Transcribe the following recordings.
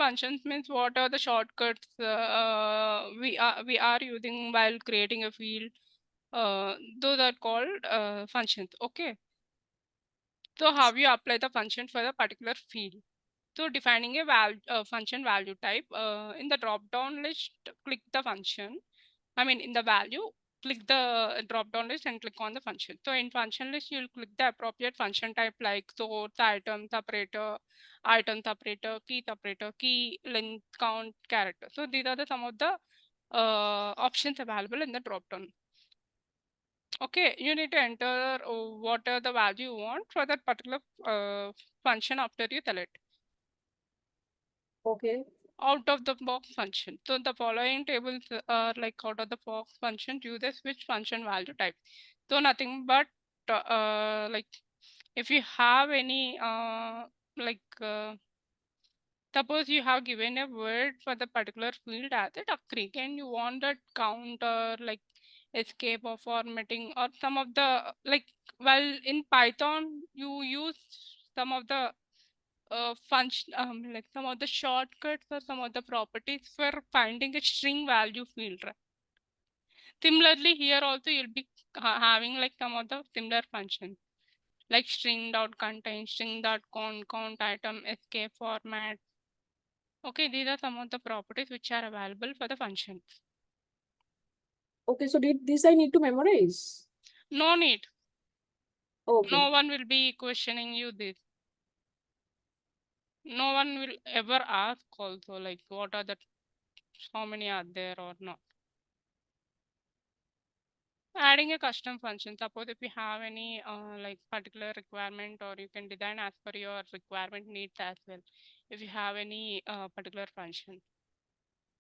functions means what are the shortcuts we are using while creating a field. Those are called functions. Okay. So how you apply the function for the particular field? So defining a function value type, in the drop down list, click the function. I mean, in the value, click the drop down list and click on the function. So in function list, you'll click the appropriate function type like source, item separator, key, length, count, character. So these are the some of the options available in the drop down. Okay, you need to enter what are the value you want for that particular function after you select. Okay. Out of the box function. So the following tables are like out of the box function uses which function value type. So nothing but like if you have any like suppose you have given a word for the particular field as a duckry, and you want that count or like escape or formatting or some of the like, well, in Python you use some of the function like some of the shortcuts or some of the properties for finding a string value field, right? Similarly here also you'll be having like some of the similar functions like string dot contain, string dot count item, escape, format. Okay, these are some of the properties which are available for the functions. Okay, so did this I need to memorize? No need. Okay. No one will be questioning you this. No one will ever ask also like what are the, how many are there or not. Adding a custom function, suppose if you have any like particular requirement, or you can design as per your requirement needs as well. If you have any particular function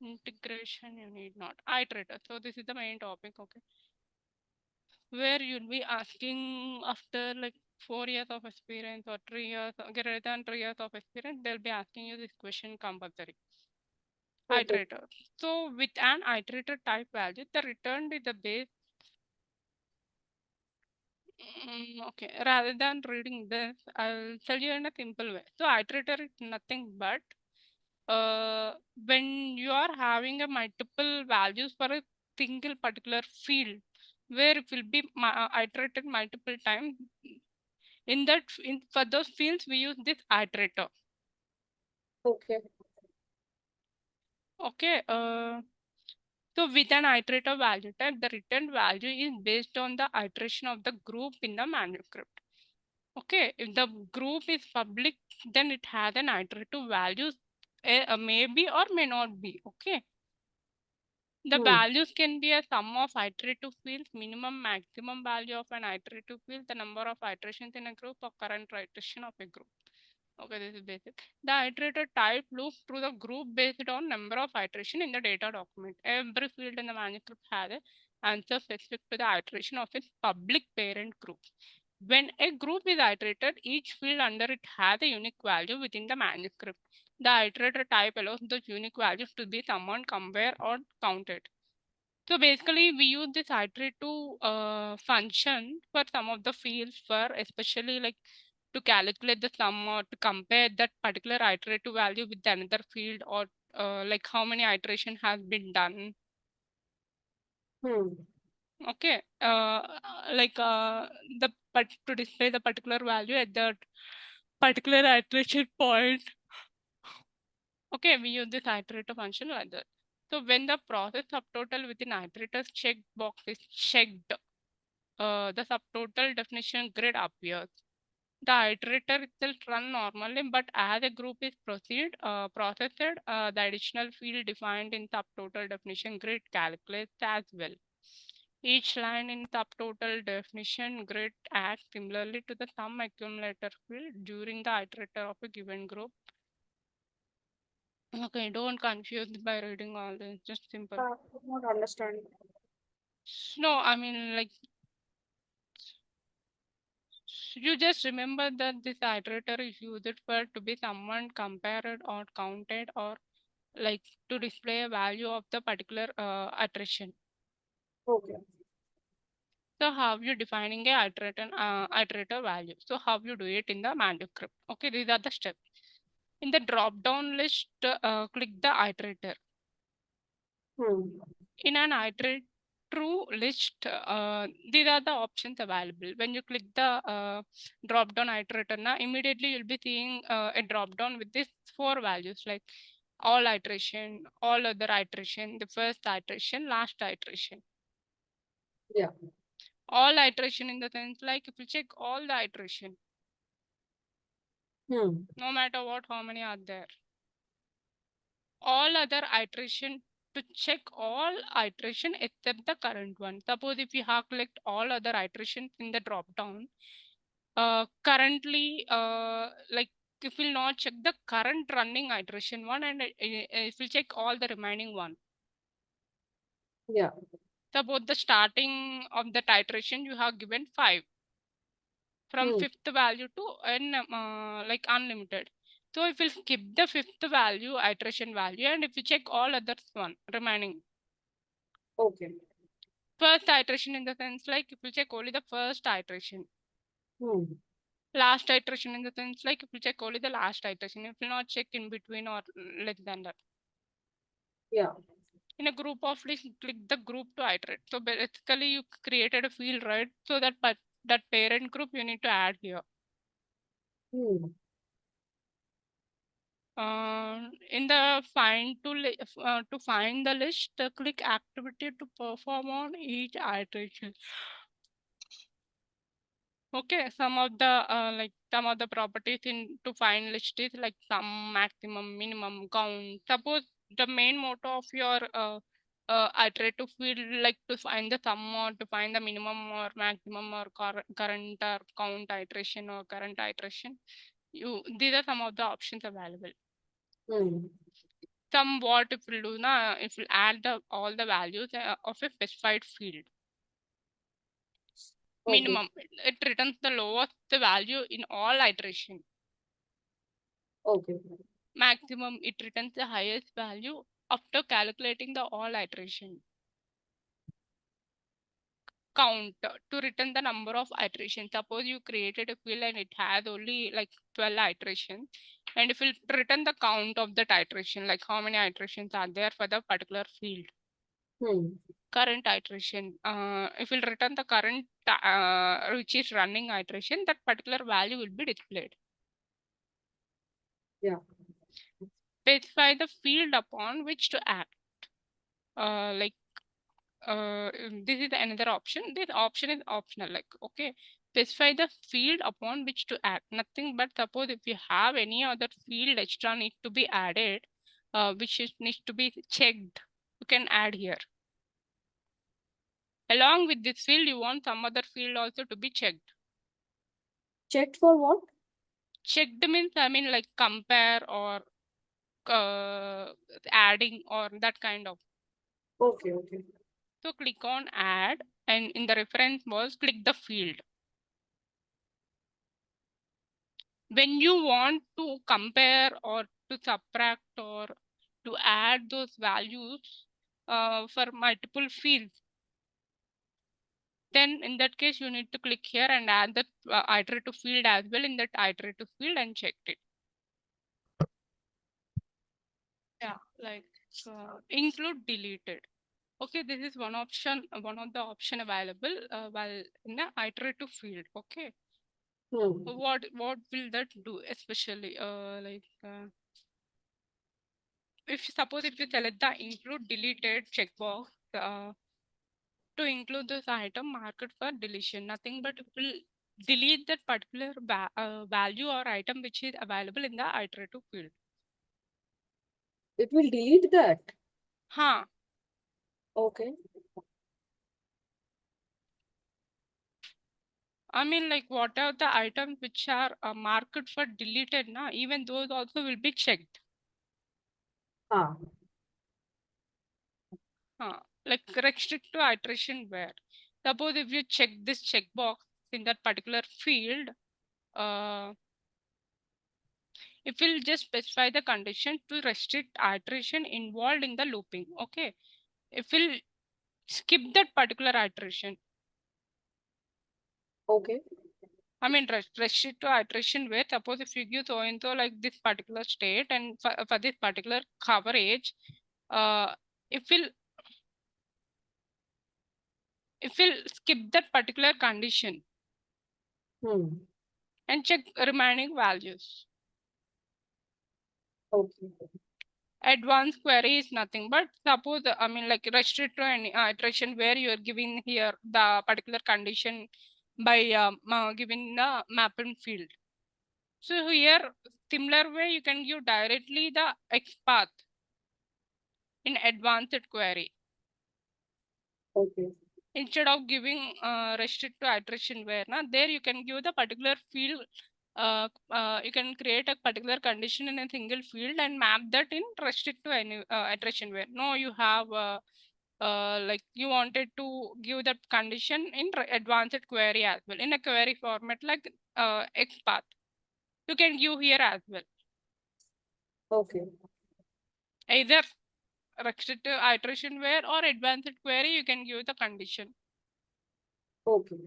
integration, you need not iterator. So this is the main topic. Okay, where you'll be asking after like 4 years of experience or 3 years, greater than 3 years of experience, they'll be asking you this question compulsory. Okay. Iterator. So with an iterator type value, the returned is the base. Okay, rather than reading this, I'll tell you in a simple way. So iterator is nothing but when you are having a multiple values for a single particular field, where it will be iterated multiple times. In that, for those fields, we use this iterator. Okay. Okay. So with an iterator value type, the returned value is based on the iteration of the group in the manuscript. Okay, if the group is public, then it has an iterative values, maybe or may not be. Okay, the values can be a sum of iterative fields, minimum maximum value of an iterative field, the number of iterations in a group, or current iteration of a group. Okay, this is basic. The iterator type loops through the group based on number of iteration in the data document. Every field in the manuscript has an answer specific to the iteration of its public parent group. When a group is iterated, each field under it has a unique value within the manuscript. The iterator type allows those unique values to be summoned, compared, or counted. So basically, we use this iterative function for some of the fields, for especially like to calculate the sum or to compare that particular iterative value with another field, or like how many iteration has been done. Okay, like the but to display the particular value at that particular iteration point. Okay, we use this iterator function like that. So when the process subtotal within iterator's checkbox is checked, the subtotal definition grid appears. The iterator itself run normally, but as a group is processed, the additional field defined in subtotal definition grid calculates as well. Each line in subtotal definition grid acts similarly to the sum accumulator field during the iterator of a given group. Okay, don't confuse by reading all this, just simple. Not understand. No, I mean like you just remember that this iterator is used for to be someone compared or counted, or like to display a value of the particular iteration. Okay. So how you defining a iterator value? So how you do it in the manuscript? Okay, these are the steps. In the drop down list, click the iterator. In an iterate true list, these are the options available. When you click the drop down iterator, now immediately you'll be seeing a drop down with these 4 values like all iteration, all other iteration, the first iteration, last iteration. Yeah. All iteration in the sense like if you check all the iteration, no matter what, how many are there. All other iteration, to check all iteration except the current one. Suppose if you have clicked all other iterations in the drop down, currently like if will not check the current running iteration one, and it will check all the remaining one. Yeah. Suppose the starting of the iteration you have given 5 from 5th value to like unlimited. So if we skip the 5th value, iteration value, and if you check all others one remaining. Okay. First iteration in the sense like if you check only the first iteration. Last iteration in the sense like if you check only the last iteration, if you not check in between or less than that. Yeah. In a group of list, click the group to iterate. So basically you created a field, right? So that parent group you need to add here. In the find to find the list, click activity to perform on each iteration. Okay, some of the properties in to find list is like sum, maximum, minimum, count. Suppose the main motto of your iterative field like to find the sum or to find the minimum or maximum or current or count iteration or current iteration. These are some of the options available. Some what if we do now, if we add all the values of a specified field. Minimum, it returns the lowest value in all iteration. Okay. Maximum, it returns the highest value after calculating the all iteration. Count, to return the number of iterations. Suppose you created a field and it has only like 12 iterations, and if you return the count of that iteration, like how many iterations are there for the particular field. Current iteration, if we'll return the current which is running iteration, that particular value will be displayed. Yeah. Specify the field upon which to act. This is another option. This option is optional. Like, okay, specify the field upon which to act. Nothing but suppose if you have any other field extra need to be added, which needs to be checked, you can add here. Along with this field, you want some other field also to be checked. Checked for what? Checked means, I mean, like compare or adding or that kind of. Okay. So click on add, and in the reference was click the field. When you want to compare or to subtract or to add those values for multiple fields, then in that case you need to click here and add the iterative field as well in that iterative field and check it. Yeah, like include deleted. Okay, this is one option, one of the option available while in the iterative field. Okay, what will that do? Especially if suppose if you select the include deleted checkbox to include this item marked for deletion, nothing but it will delete that particular value or item which is available in the iterative field. It will delete that. Huh. Okay. I mean, like what are the items which are marked for deleted now, even those also will be checked. Like restrict to iteration where. Suppose if you check this checkbox in that particular field, it will just specify the condition to restrict iteration involved in the looping. Okay. If we'll skip that particular iteration. Okay. I mean, restrict to iteration where suppose if you give so and so like this particular state and for this particular coverage, if we'll skip that particular condition and check remaining values. Okay. Advanced query is nothing but suppose I mean like restrict to any iteration where you are giving here the particular condition by giving the mapping field. So here similar way you can give directly the X path in advanced query. Okay. Instead of giving restrict to iteration where there you can give the particular field, you can create a particular condition in a single field and map that in restrict to any iteration where no you have like you wanted to give that condition in advanced query as well in a query format like XPath you can give here as well. Okay. Either restrict to iteration where or advanced query you can give the condition. Okay.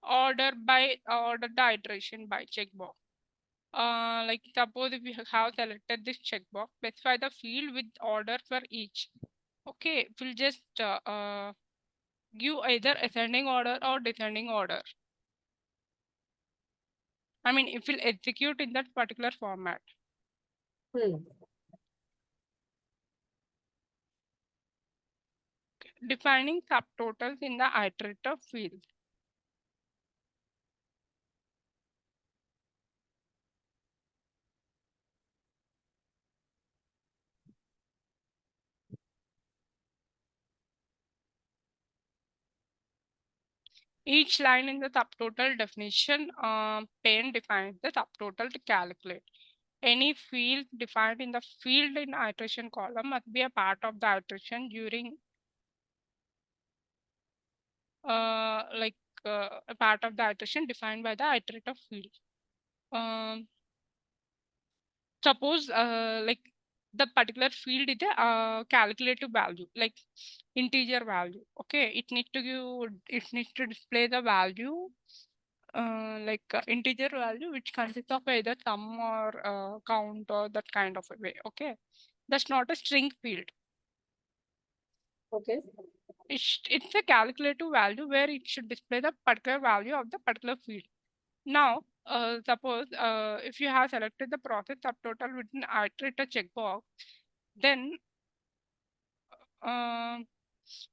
Order the iteration by checkbox. Like suppose if you have selected this checkbox, specify the field with order for each. Okay, we'll just give either ascending order or descending order. I mean, if we'll execute in that particular format. Defining subtotals in the iterator field. Each line in the subtotal definition pane defines the subtotal to calculate. Any field defined in the field in iteration column must be a part of the iteration during a part of the iteration defined by the iterator field. Suppose like the particular field is a calculative value like integer value. Okay, it needs to display the value like integer value which consists of either sum or count or that kind of a way. Okay, that's not a string field. Okay. It's a calculative value where it should display the particular value of the particular field. Now, suppose if you have selected the process subtotal with an iterator checkbox, then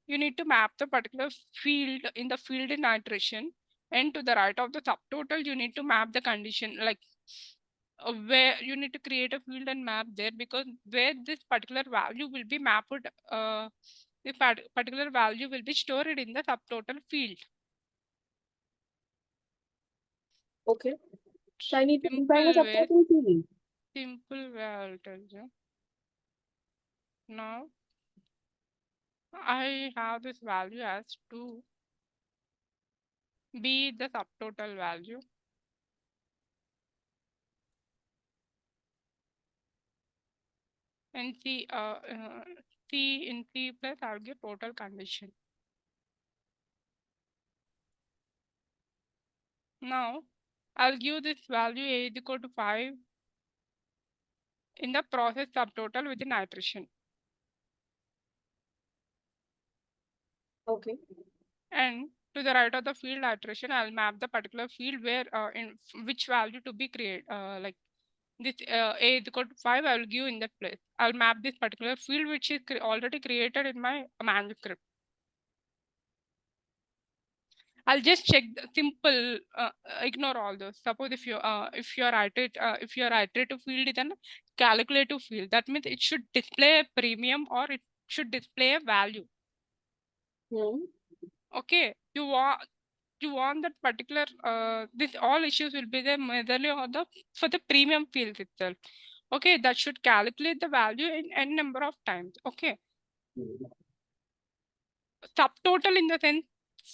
you need to map the particular field in the field in iteration, and to the right of the subtotal, you need to map the condition like where you need to create a field and map there because where this particular value will be mapped, the particular value will be stored in the subtotal field. Okay. So I need to define a Simple way. subtotal field. Simple way I'll tell you. Now I have this value as 2 be the subtotal value. And C in C plus I'll give total condition. Now I'll give this value A is equal to 5 in the process subtotal within iteration. Okay. And to the right of the field iteration, I'll map the particular field where in which value to be created. Like this A is equal to 5, I will give in that place. I'll map this particular field which is already created in my manuscript. I'll just check the simple, ignore all those. Suppose if your iterative field is an calculative field, that means it should display a premium or it should display a value. Okay, you want that particular this all issues will be there majorly on the for the premium field itself. Okay, that should calculate the value in n number of times. Okay, subtotal in the sense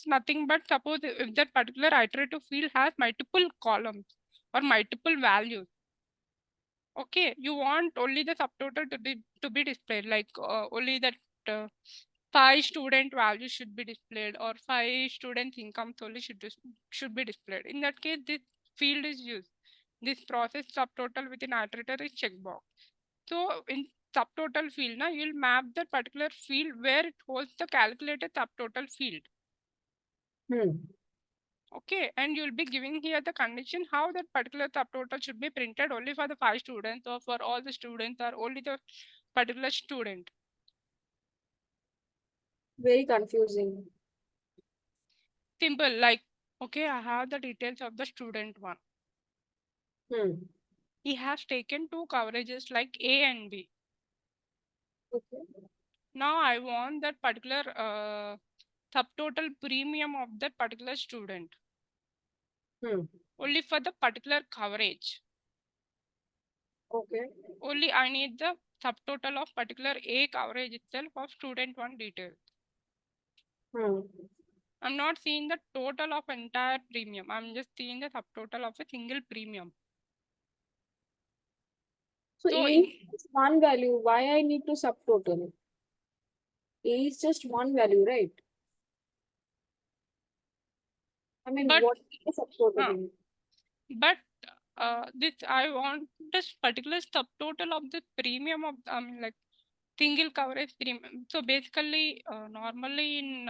nothing but suppose if that particular iterative field has multiple columns or multiple values. Okay, you want only the subtotal to be displayed like only that 5 student values should be displayed, or 5 students income solely should be displayed. In that case, this field is used. This process subtotal within iterator is checkbox. So in subtotal field, now you'll map that particular field where it holds the calculated subtotal field. Okay, and you'll be giving here the condition how that particular subtotal should be printed only for the 5 students, or for all the students, or only the particular student. Very confusing. Simple, like, okay, I have the details of the student one. He has taken 2 coverages like A and B. Okay. Now I want that particular subtotal premium of that particular student only for the particular coverage. Okay. Only I need the subtotal of particular A coverage itself of student one detail. I'm not seeing the total of entire premium. I'm just seeing the subtotal of a single premium. So So A is one value. Why I need to subtotal? A is just one value, right? I mean, But- what is subtotal? but this I want this particular subtotal of the premium of like single coverage premium. So basically, normally in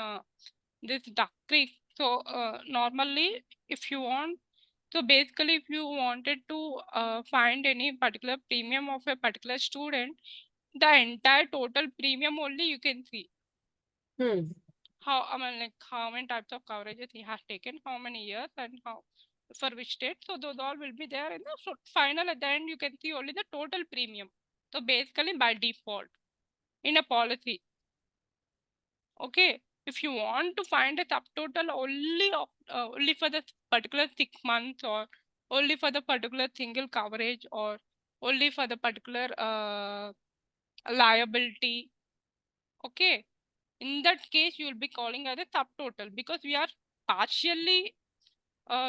this Duck Creek, so normally if you want, so basically if you wanted to find any particular premium of a particular student, the entire total premium only you can see. How, I mean, like how many types of coverages he has taken, how many years, and how for which state. So those all will be there in the final. At the end, you can see only the total premium. So basically by default in a policy. Okay, if you want to find a subtotal only for the particular 6 months, or only for the particular single coverage, or only for the particular liability, okay, in that case you will be calling as a subtotal, because we are partially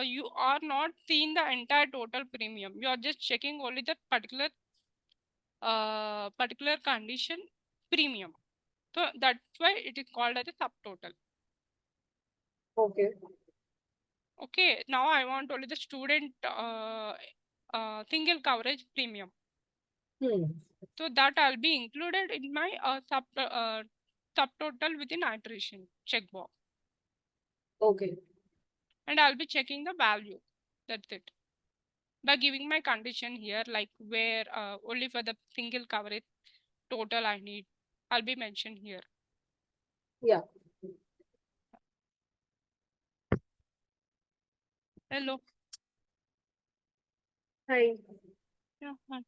you are not seeing the entire total premium. You are just checking only the particular particular condition premium. So that's why it is called as a subtotal. Okay. Okay, now I want only the student single coverage premium. So that I'll be included in my subtotal within iteration checkbox. Okay. And I'll be checking the value. That's it. By giving my condition here, like where only for the single coverage total I need, I'll be mentioned here. Yeah. Hello. Hi. Yeah. Hi.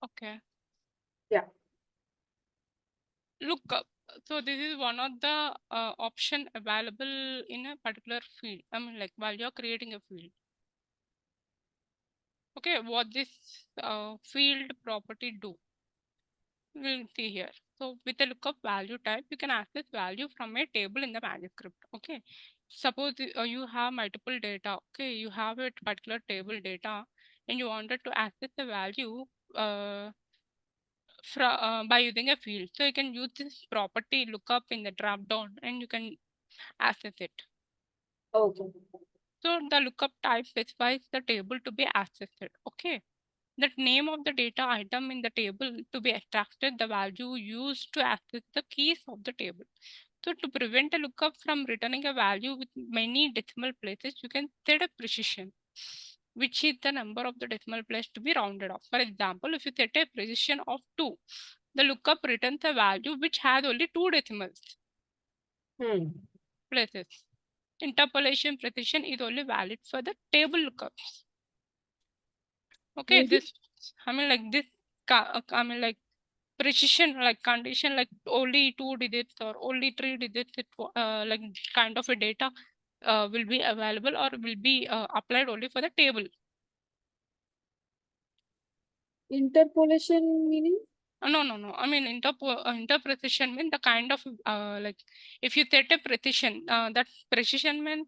Okay. Yeah. Look up. So this is one of the option available in a particular field. I mean, like while you're creating a field. Okay, what this field property do? We'll see here. So with the lookup value type, you can access value from a table in the manuscript. Okay. Suppose you have multiple data. Okay, you have a particular table data, and you wanted to access the value by using a field. So you can use this property lookup in the drop down, and you can access it. Okay. So the lookup type specifies the table to be accessed. Okay. The name of the data item in the table to be extracted, the value used to access the keys of the table. So to prevent a lookup from returning a value with many decimal places, you can set a precision, which is the number of the decimal place to be rounded off. For example, if you set a precision of 2, the lookup returns a value which has only 2 decimals places. Interpolation precision is only valid for the table lookups. Okay, this, I mean, like this, I mean, like precision, like condition, like only 2 digits or only 3 digits, like kind of a data will be available or will be applied only for the table. Interpolation meaning? No. I mean, interprecision means the kind of like if you set a precision, that precision means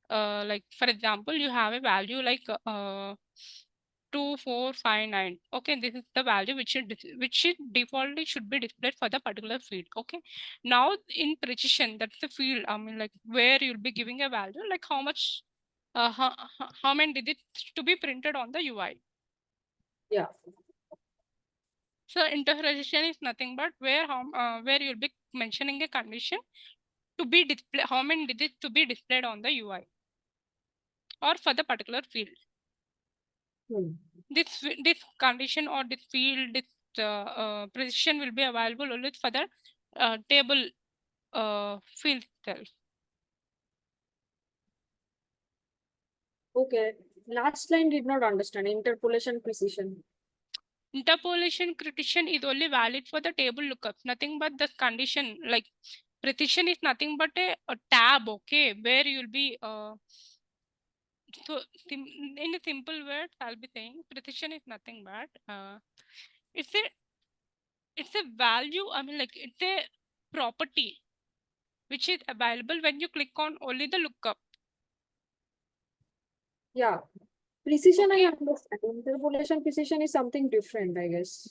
like for example, you have a value like 2459. Okay, this is the value which defaultly should be displayed for the particular field. Okay, now in precision, that's the field, I mean, like where you'll be giving a value, like how much, how many digits to be printed on the UI. Yeah. So interpretation is nothing but where you'll be mentioning a condition to be displayed, how many digits to be displayed on the UI or for the particular field. This condition or this field, this precision will be available only for the table field itself. Okay. Last line did not understand. Interpolation precision. Interpolation precision is only valid for the table lookups, nothing but the condition. Like precision is nothing but a tab, okay, where you'll be so in a simple word, I'll be saying precision is nothing but it's a value, I mean, like it's a property which is available when you click on only the lookup. Yeah. Precision, Okay. I understand. Interpolation precision is something different, I guess.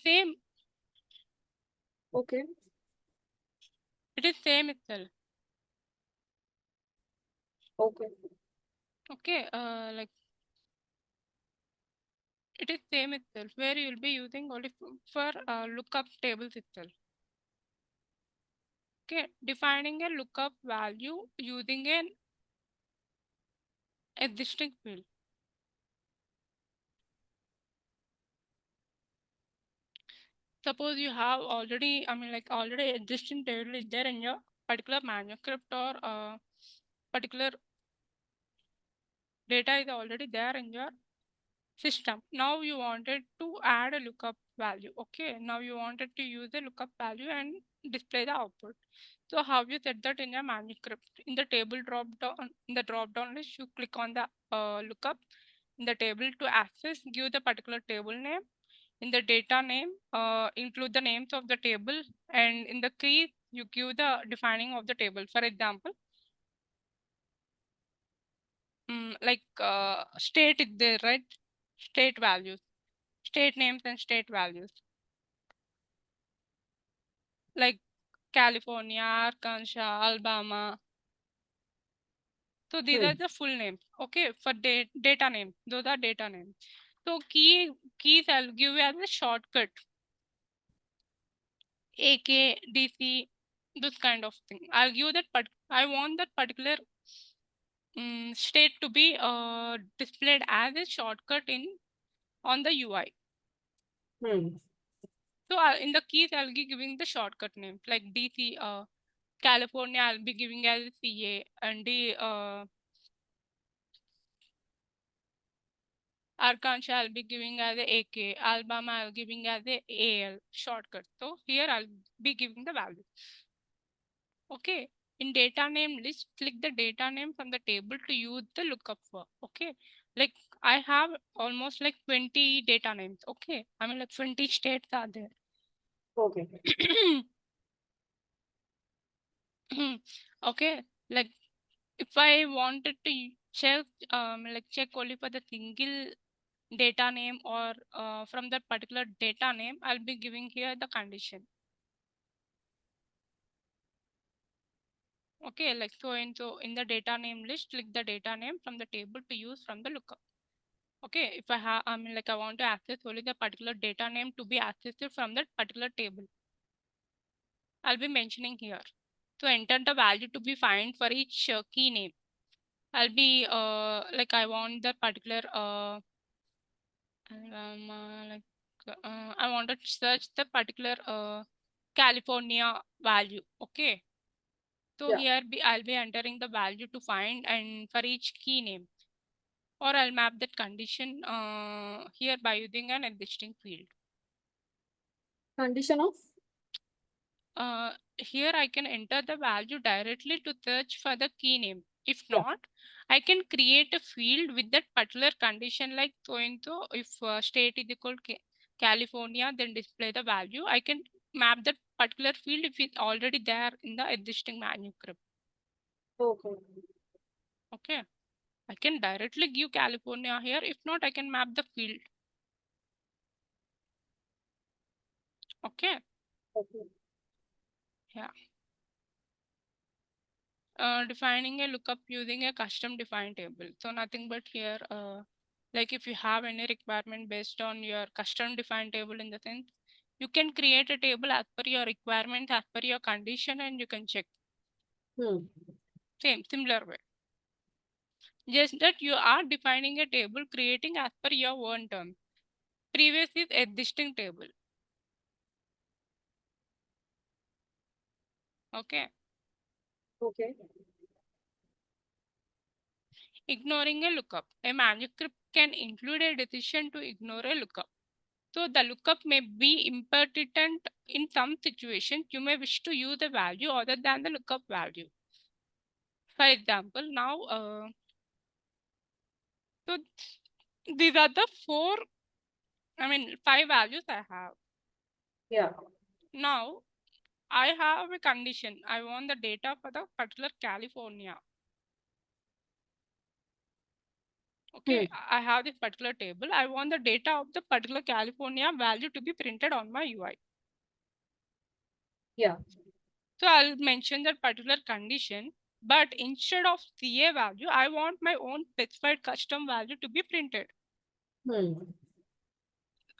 Same. Okay. It is same itself. Okay. Okay. Like it is same itself where you will be using only for lookup tables itself. Okay. Defining a lookup value using an existing field. Suppose you have already, I mean, like already existing table is there in your particular manuscript or particular data is already there in your system. Now you wanted to add a lookup value. Okay, now you wanted to use the lookup value and display the output. So how you set that in your manuscript? In the table drop down, in the drop down list, you click on the lookup in the table to access, give the particular table name. In the data name, include the names of the table, and in the key, you give the defining of the table. For example, like state is there, right? State values, state names and state values, like California, Arkansas, Alabama. So these are the full names. Okay, for data name, those are data names. So keys I'll give you as a shortcut. AK, DC, this kind of thing. I'll give that, but I want that particular state to be displayed as a shortcut on the UI. So in the keys, I'll be giving the shortcut names like DC, California, I'll be giving as CA, and the Arkansas, I'll be giving as a AK, Alabama, I'll giving as a AL shortcut. So here I'll be giving the value. Okay. In data name list, click the data name from the table to use the lookup for. Okay. Like I have almost like 20 data names. Okay. I mean like 20 states are there. Okay. Okay. Like if I wanted to check like check only for the single data name or from that particular data name, I'll be giving here the condition. Okay, like so in the data name list, click the data name from the table to use from the lookup. Okay, if I have, I mean, like I want to access only the particular data name to be accessed from that particular table, I'll be mentioning here. So enter the value to be found for each key name. I'll be like I want the particular like I want to search the particular California value. Okay. So Yeah. here I'll be entering the value to find and for each key name, or I'll map that condition here by using an existing field. Condition of? Here I can enter the value directly to search for the key name. If Yeah. not, I can create a field with that particular condition like so and so. If state is equal California, then display the value. I can map that particular field if it's already there in the existing manuscript. Okay. Okay. I can directly give California here. If not, I can map the field. Okay. Okay. Yeah. Defining a lookup using a custom defined table. So nothing but here, like if you have any requirement based on your custom defined table, in the sense, you can create a table as per your requirement, as per your condition, and you can check. Similar way. Just that you are defining a table, creating as per your own terms. Previous is existing table. Okay. Okay. Ignoring a lookup. A manuscript can include a decision to ignore a lookup. So the lookup may be impertinent in some situations. You may wish to use a value other than the lookup value. For example, now, so these are the five values I have. Yeah. Now, I have a condition. I want the data for the particular California. Okay, I have this particular table. I want the data of the particular California value to be printed on my UI. Yeah. So I'll mention that particular condition, but instead of CA value, I want my own specified custom value to be printed.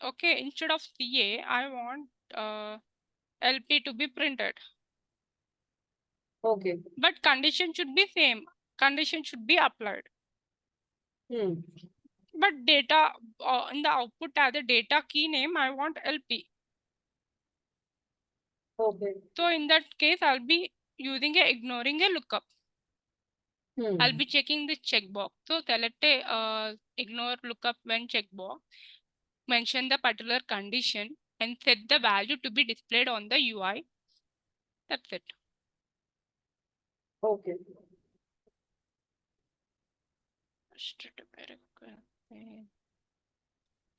Okay, instead of CA, I want LP to be printed. Okay. But condition should be same. Condition should be applied. But data in the output as a data key name, I want LP. Okay. So in that case, I'll be using ignoring a lookup. I'll be checking the checkbox. So select a ignore lookup when checkbox. Mention the particular condition and set the value to be displayed on the UI. That's it. Okay.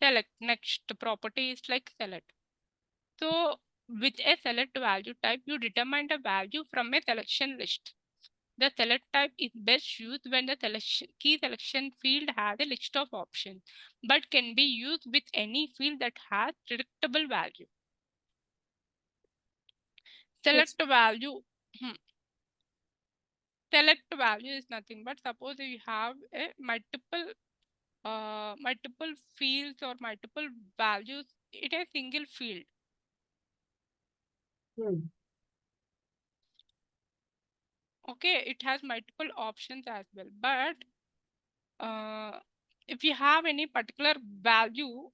Select. Next property is like select. So with a select value type, you determine the value from a selection list. The select type is best used when the key selection field has a list of options, but can be used with any field that has predictable value. Select value. Select value is nothing but, suppose you have a multiple fields or multiple values in a single field. Okay, it has multiple options as well, but if you have any particular value,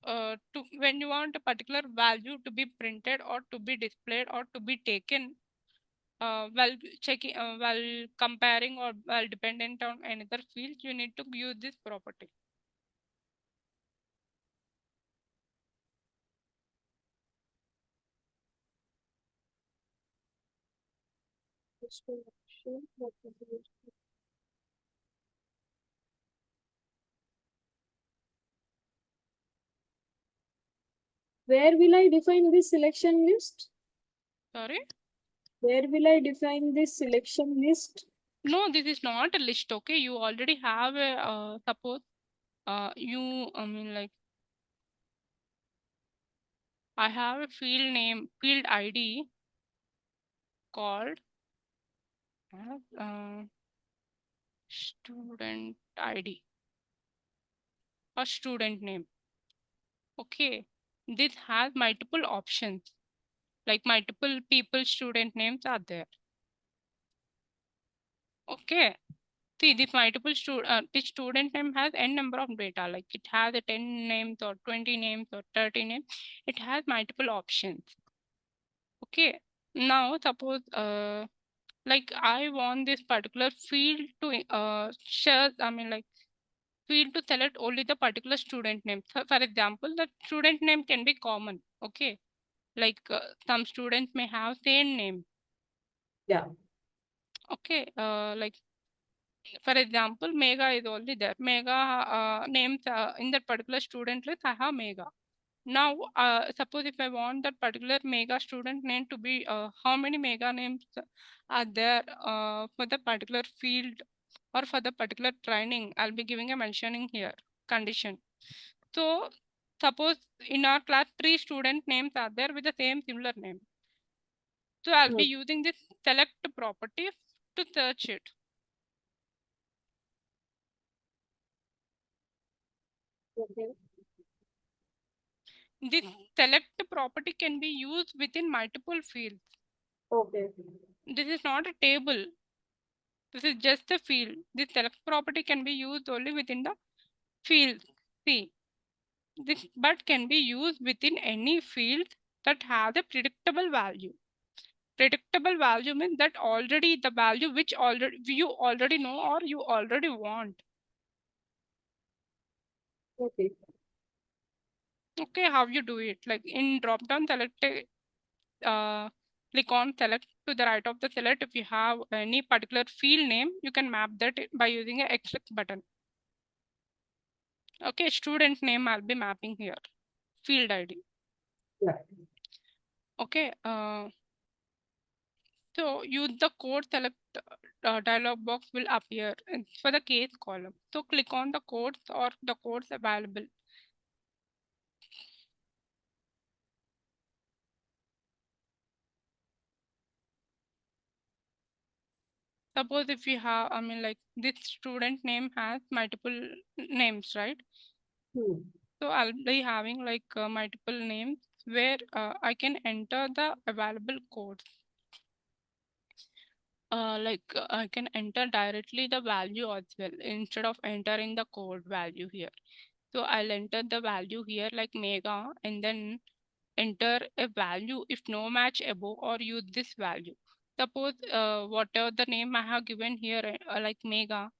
when you want a particular value to be printed or to be displayed or to be taken, while comparing or while dependent on another field, you need to use this property. Where will I define this selection list? Sorry? Where will I define this selection list? No, this is not a list. Okay, you already have a suppose I have a field ID called student ID or student name. Okay, this has multiple options, like multiple people student names are there. Okay, see, this this student name has n number of data, like it has a 10 names or 20 names or 30 names. It has multiple options. Okay, now suppose like I want this particular field to share, field to select only the particular student name. So for example, the student name can be common. Okay, like some students may have same name. Yeah. Okay, like for example, Mega is only there. Mega names in that particular student list, I have Mega. Now, suppose if I want that particular Mega student name to be, how many Mega names are there for the particular field or for the particular training, I'll be giving a mentioning here condition. So suppose in our class 3 student names are there with the same similar name. So I'll be using this select property to search it. Okay. This select property can be used within multiple fields. Okay. This is not a table. This is just a field. This select property can be used only within the field. See, this but can be used within any field that has a predictable value. Predictable value means that already the value which already you already know or you already want. Okay. Okay, how you do it? Like in drop down select, click on select to the right of the select. If you have any particular field name, you can map that by using a X button. Okay, student name I'll be mapping here. Field ID. Yeah. Okay. So use the code select dialog box will appear for the case column. So click on the codes or the codes available. Suppose if you have, I mean, like this student name has multiple names, right? So I'll be having like multiple names where I can enter the available codes. I can enter directly the value as well instead of entering the code value here. So I'll enter the value here like mega and then enter a value if no match above or use this value. Suppose whatever the name I have given here like mega,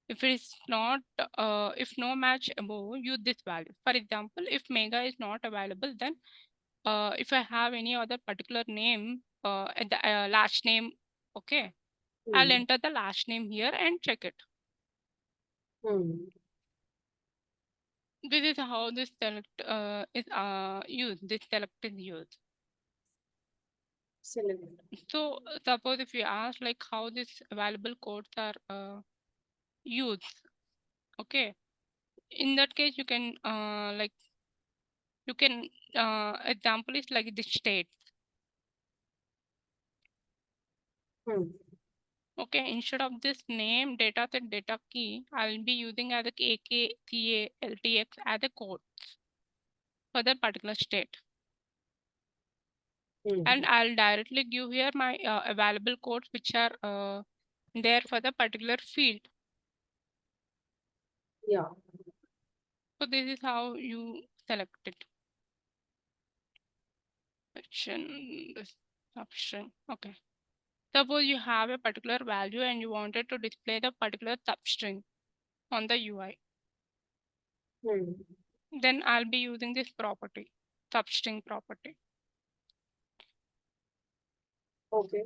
if it is not if no match above, use this value. For example, if mega is not available, then if I have any other particular name at the last name, okay, I'll enter the last name here and check it. This is how this select is used. This select is used. Select. So suppose if you ask like how these available codes are used, okay. In that case, you can like you can example is like the state. Okay, instead of this name data set data key, I'll be using as a AKCA LTX as a code for that particular state. And I'll directly give here my available codes which are there for the particular field. Yeah. So this is how you select it. Section, this option. Okay. Suppose you have a particular value and you wanted to display the particular substring on the UI. Then I'll be using this property, substring property. Okay.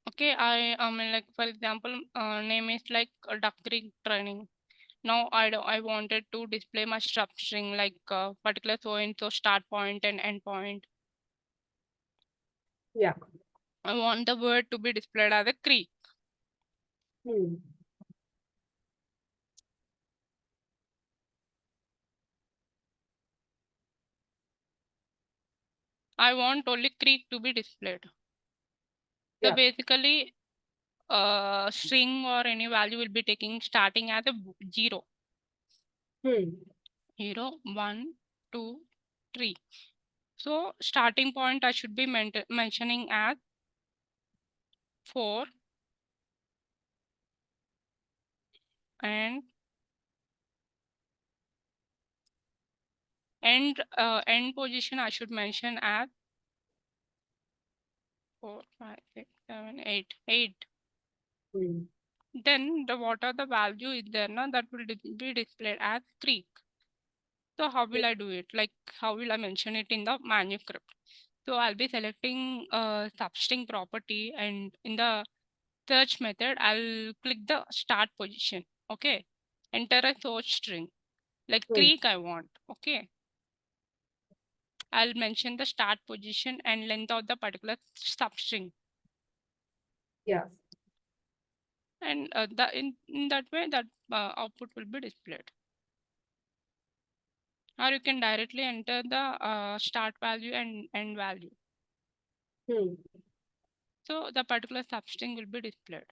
Okay, I mean like for example, name is like Duck Creek Training. Now I wanted to display my substring like particular so and so start point and end point. Yeah. I want the word to be displayed as a creek. I want only creek to be displayed. So Yeah. basically, string or any value will be taking starting as a 0. 0, 1, 2, 3. So starting point I should be mentioning as 4 and end position I should mention as 4, 5, 6, 7, 8, 8. Then what are the value is there now that will be displayed as creek. So how will I do it? Like how will I mention it in the manuscript? So I'll be selecting substring property and in the search method, I'll click the start position. Okay. Enter a source string like creek I want. Okay. I'll mention the start position and length of the particular substring. Yeah. and in that way that output will be displayed. Or you can directly enter the start value and end value. Hmm. So the particular substring will be displayed.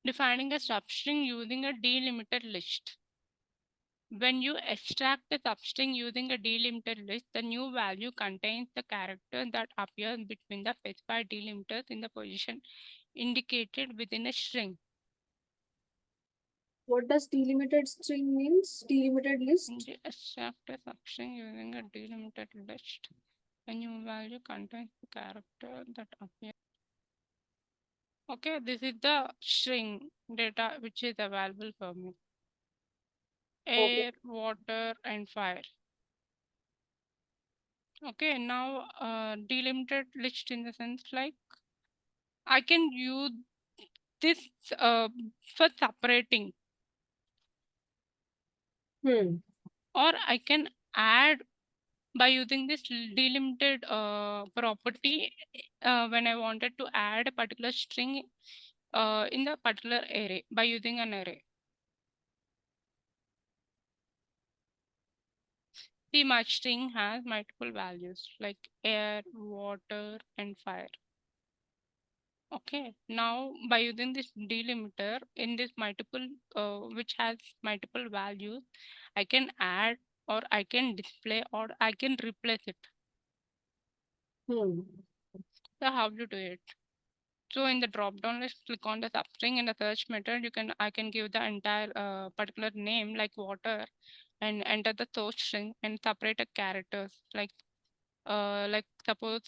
Defining a substring using a delimited list. When you extract the substring using a delimited list, the new value contains the character that appears between the specified delimiters in the position indicated within a string. What does delimited string means? Delimited list? When you extract a substring using a delimited list, the new value contains the character that appears. Okay, this is the string data which is available for me. Okay. Air, water, and fire. Okay, now delimited list in the sense like I can use this for separating, Hmm. or I can add by using this delimited property when I wanted to add a particular string in the particular array by using an array. The my string has multiple values like air, water, and fire. Okay, now by using this delimiter in this multiple, which has multiple values, I can add or I can display or I can replace it. Hmm. So how to do it? So in the drop down list, click on the substring in the search method. I can give the entire particular name like water and enter the source string and separate the characters like suppose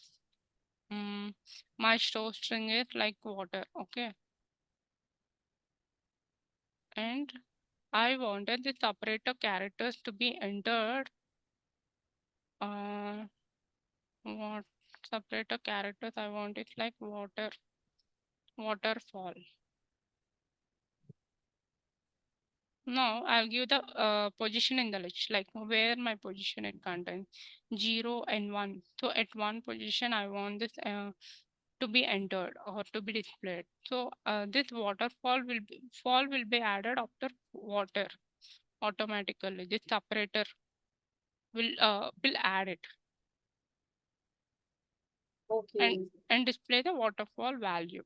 my source string is like water. Okay, and I wanted the separator characters to be entered. Uh, what separator characters I want is like water, waterfall. Now I'll give the position in the list, like where my position it contains 0 and 1. So at one position, I want this to be entered or to be displayed. So this waterfall will be added after water automatically. This separator will add it and Okay. and display the waterfall value.